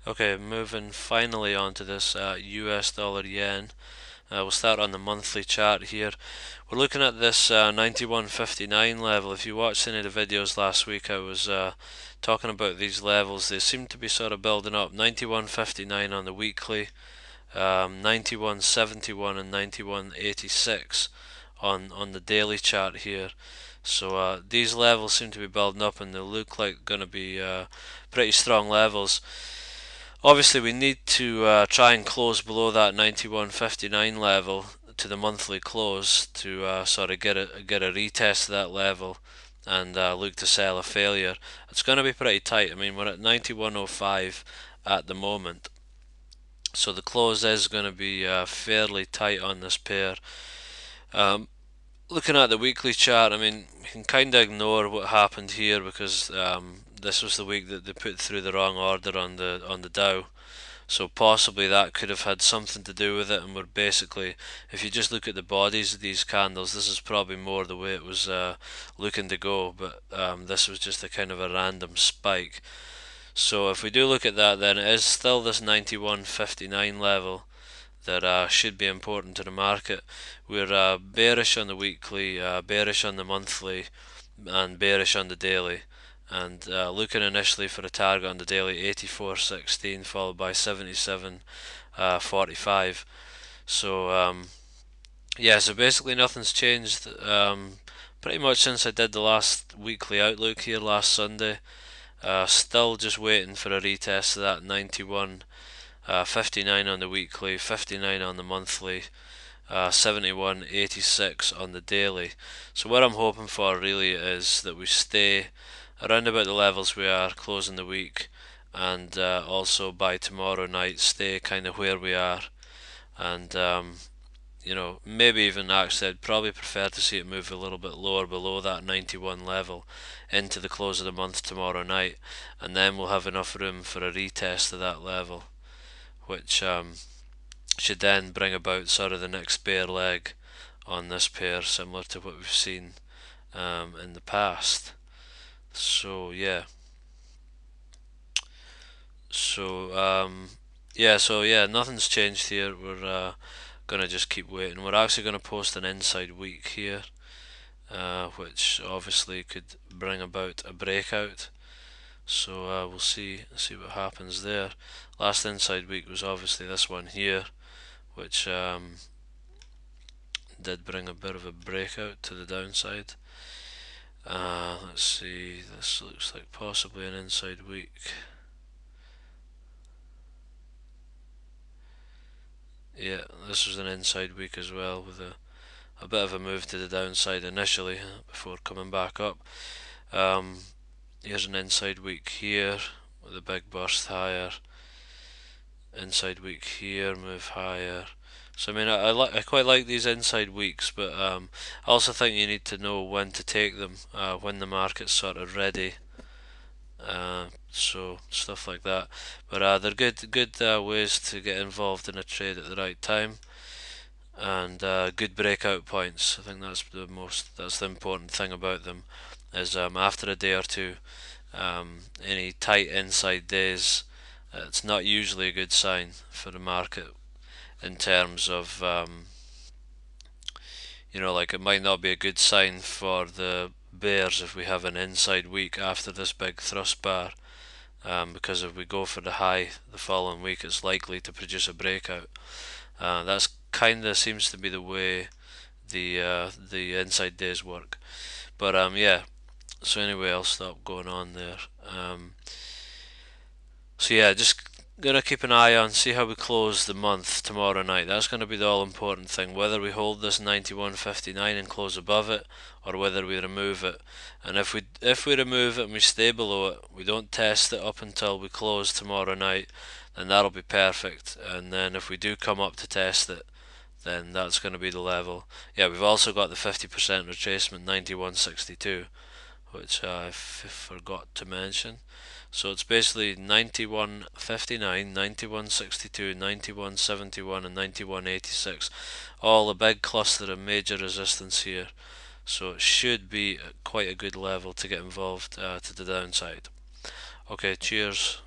Okay, moving finally onto this US dollar yen. We'll start on the monthly chart here. We're looking at this 91.59 level. If you watched any of the videos last week, I was talking about these levels. They seem to be sort of building up. 91.59 on the weekly, 91.71 and 91.86 on the daily chart here. So these levels seem to be building up, and they look like going to be pretty strong levels. Obviously, we need to try and close below that 91.59 level to the monthly close to sort of get a retest of that level and look to sell a failure. It's going to be pretty tight. I mean, we're at 91.05 at the moment, so the close is going to be fairly tight on this pair. Um, Looking at the weekly chart, I mean, we can kind of ignore what happened here because this was the week that they put through the wrong order on the Dow. So possibly that could have had something to do with it, and we're basically, if you just look at the bodies of these candles, this is probably more the way it was looking to go, but this was just a kind of a random spike. So if we do look at that, then it is still this 91.59 level that should be important to the market. We're bearish on the weekly, bearish on the monthly, and bearish on the daily. And looking initially for a target on the daily 84.16 followed by 77.45. So yeah, so basically nothing's changed pretty much since I did the last weekly outlook here last Sunday. Still just waiting for a retest of that 91. 59 on the weekly, 59 on the monthly, 71.86 on the daily. So what I'm hoping for really is that we stay around about the levels we are closing the week, and also by tomorrow night stay kind of where we are, and maybe even actually I'd probably prefer to see it move a little bit lower below that 91 level into the close of the month tomorrow night, and then we'll have enough room for a retest of that level, which should then bring about sort of the next bear leg on this pair, similar to what we've seen in the past. So yeah, so nothing's changed here. We're gonna just keep waiting. We're actually gonna post an inside week here, which obviously could bring about a breakout. So we'll see what happens there. Last inside week was obviously this one here, which did bring a bit of a breakout to the downside. Let's see, this looks like possibly an inside week. Yeah, this was an inside week as well, with a bit of a move to the downside initially before coming back up. Um, Here's an inside week here with a big burst higher. Inside week here, move higher. So I mean, I quite like these inside weeks, but I also think you need to know when to take them, when the market's sort of ready. So stuff like that. But they're good ways to get involved in a trade at the right time, and good breakout points. I think that's the important thing about them. Is after a day or two, any tight inside days, it's not usually a good sign for the market in terms of like it might not be a good sign for the bears if we have an inside week after this big thrust bar, because if we go for the high the following week, it's likely to produce a breakout. That's kind of seems to be the way the inside days work. But yeah. So anyway, I'll stop going on there. So yeah, just gonna keep an eye on, see how we close the month tomorrow night. That's gonna be the all important thing. Whether we hold this 91.59 and close above it, or whether we remove it. And if we remove it and we stay below it, we don't test it up until we close tomorrow night, then that'll be perfect. And then if we do come up to test it, then that's going to be the level. Yeah, we've also got the 50% retracement 91.62, which I forgot to mention. So it's basically 91.59, 91.62, 91.71 and 91.86, all a big cluster of major resistance here. So it should be quite a good level to get involved to the downside. Okay, cheers.